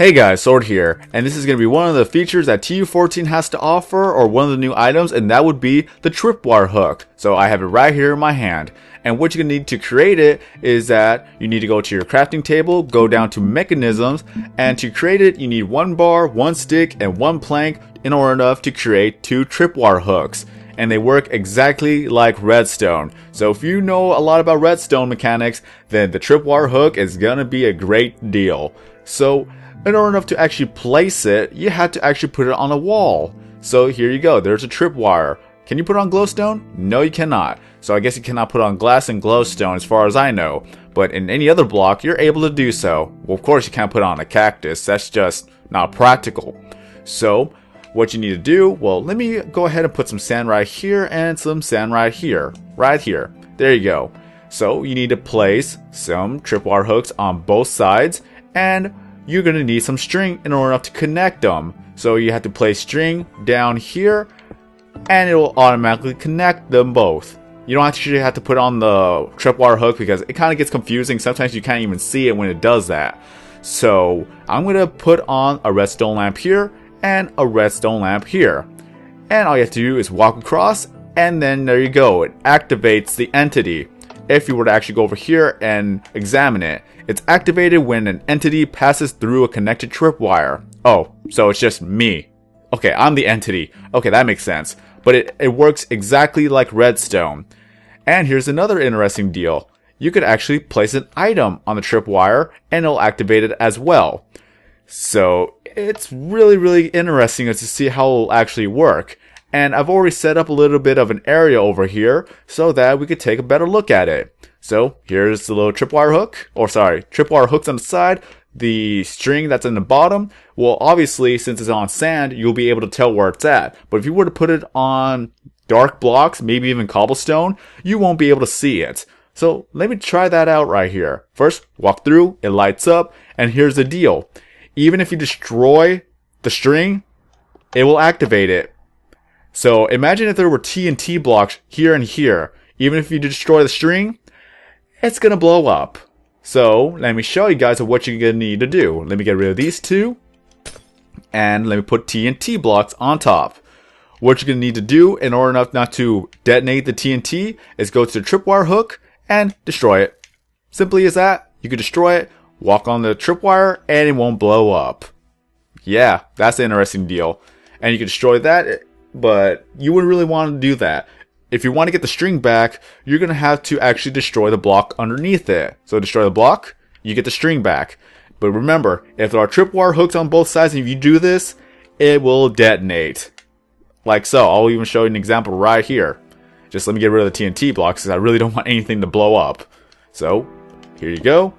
Hey guys, Sword here, and this is going to be one of the features that TU14 has to offer, or one of the new items, and that would be the Tripwire hook. So I have it right here in my hand, and what you're going to need to create it is that you need to go to your crafting table, go down to mechanisms, and to create it you need one bar, one stick, and one plank in order enough to create two Tripwire hooks. And they work exactly like Redstone. So if you know a lot about Redstone mechanics, then the Tripwire hook is going to be a great deal. So in order enough to actually place it, you had to actually put it on a wall. So here you go, there's a tripwire. Can you put it on glowstone? No, you cannot. So I guess you cannot put it on glass and glowstone as far as I know. But in any other block, you're able to do so. Well, of course you can't put it on a cactus, that's just not practical. So what you need to do, well, let me go ahead and put some sand right here and some sand right here. Right here. There you go. So you need to place some tripwire hooks on both sides, and you're going to need some string in order to connect them. So you have to place string down here, and it will automatically connect them both. You don't actually have to put on the tripwire hook because it kind of gets confusing. Sometimes you can't even see it when it does that. So I'm going to put on a redstone lamp here and a redstone lamp here. And all you have to do is walk across, and then there you go. It activates the entity. If you were to actually go over here and examine it, it's activated when an entity passes through a connected tripwire. Oh, so it's just me. Okay, I'm the entity. Okay, that makes sense. But it works exactly like Redstone. And here's another interesting deal. You could actually place an item on the tripwire and it'll activate it as well. So it's really interesting to see how it'll actually work. And I've already set up a little bit of an area over here so that we could take a better look at it. So here's the little tripwire hook, tripwire hooks on the side, the string that's in the bottom. Well, obviously, since it's on sand, you'll be able to tell where it's at. But if you were to put it on dark blocks, maybe even cobblestone, you won't be able to see it. So let me try that out right here. First, walk through, it lights up, and here's the deal. Even if you destroy the string, it will activate it. So imagine if there were TNT blocks here and here. Even if you destroy the string, it's going to blow up. So let me show you guys what you're going to need to do. Let me get rid of these two. And let me put TNT blocks on top. What you're going to need to do in order not to detonate the TNT is go to the tripwire hook and destroy it. Simply as that. You can destroy it, walk on the tripwire, and it won't blow up. Yeah, that's an interesting deal. And you can destroy that, but you wouldn't really want to do that. If you want to get the string back, you're going to have to actually destroy the block underneath it. So destroy the block, you get the string back. But remember, if there are tripwire hooks on both sides and if you do this, it will detonate. Like so. I'll even show you an example right here. Just let me get rid of the TNT blocks because I really don't want anything to blow up. So, here you go.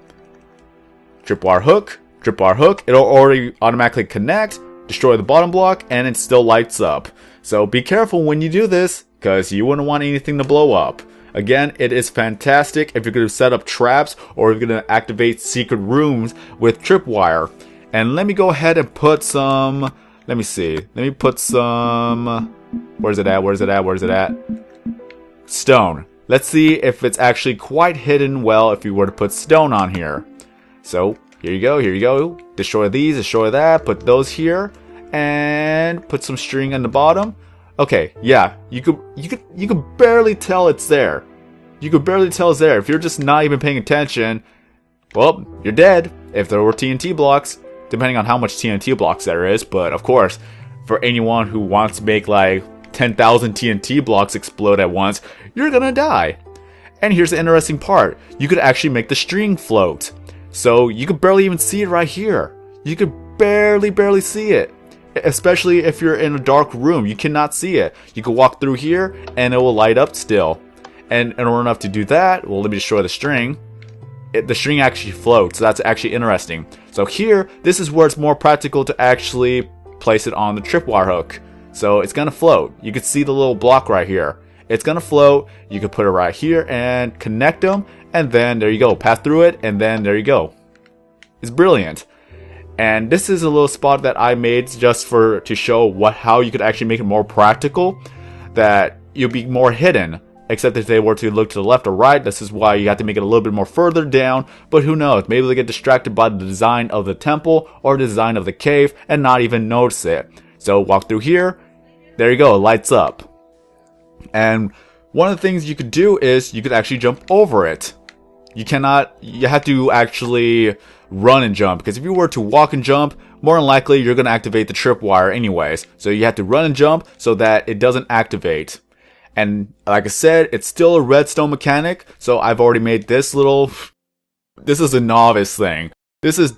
Tripwire hook, it'll already automatically connect, destroy the bottom block, and it still lights up. So be careful when you do this, because you wouldn't want anything to blow up. Again, it is fantastic if you're going to set up traps or if you're going to activate secret rooms with tripwire. And let me go ahead and put some, let me see, let me put some, where's it at? Stone. Let's see if it's actually quite hidden well if you were to put stone on here. So here you go. Destroy these, destroy that, put those here, and put some string on the bottom. Okay, yeah, you could barely tell it's there. You could barely tell it's there. If you're just not even paying attention, well, you're dead. If there were TNT blocks, depending on how much TNT blocks there is, but of course, for anyone who wants to make like 10,000 TNT blocks explode at once, you're gonna die. And here's the interesting part. You could actually make the string float. So you could barely even see it right here. You could barely see it. Especially if you're in a dark room, you cannot see it. You can walk through here and it will light up still. And in order enough to do that, well, let me destroy the string. The string actually floats, so that's actually interesting. So here, this is where it's more practical to actually place it on the tripwire hook. So it's gonna float. You can see the little block right here. It's gonna float. You can put it right here and connect them, and then there you go. Pass through it, and then there you go. It's brilliant. And this is a little spot that I made just to show how you could actually make it more practical, that you'll be more hidden. except if they were to look to the left or right. This is why you have to make it a little bit more further down, but who knows, maybe they get distracted by the design of the temple or the design of the cave and not even notice it. So walk through here, there you go, it lights up. And one of the things you could do is you could actually jump over it. You have to actually run and jump, because if you were to walk and jump, more than likely you're going to activate the tripwire anyways. So you have to run and jump so that it doesn't activate. And like I said, it's still a redstone mechanic, so I've already made this little... This is a novice thing. This is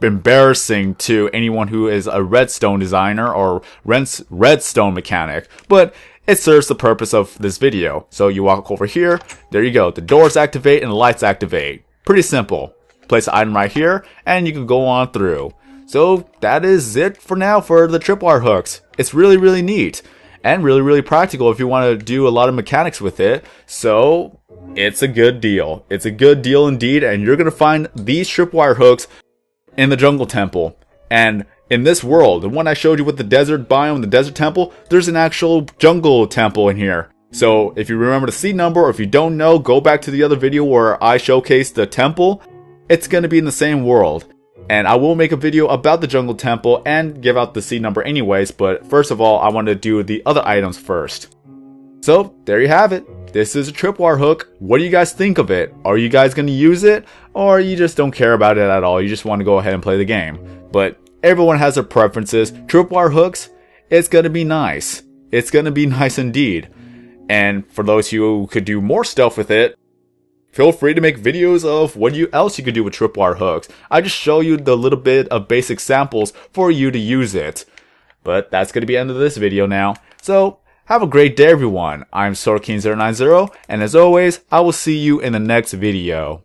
embarrassing to anyone who is a redstone designer or redstone mechanic, but it serves the purpose of this video. So you walk over here, there you go, the doors activate and the lights activate. Pretty simple. Place the item right here, and you can go on through. So that is it for now for the tripwire hooks. It's really, really neat. And really, really practical if you want to do a lot of mechanics with it. So it's a good deal. It's a good deal indeed, and you're going to find these tripwire hooks in the jungle temple. And in this world, the one I showed you with the desert biome, the desert temple, there's an actual jungle temple in here. So if you remember the seed number, or if you don't know, go back to the other video where I showcased the temple. It's going to be in the same world. And I will make a video about the jungle temple and give out the seed number anyways, but first of all, I want to do the other items first. So, there you have it. This is a tripwire hook. What do you guys think of it? Are you guys going to use it? Or you just don't care about it at all? You just want to go ahead and play the game. But everyone has their preferences. Tripwire hooks, it's going to be nice. It's going to be nice indeed. And for those who could do more stuff with it, feel free to make videos of what else you could do with tripwire hooks. I just show you the little bit of basic samples for you to use it. But that's going to be the end of this video now. So, have a great day everyone. I'm SwordKing090, and as always, I will see you in the next video.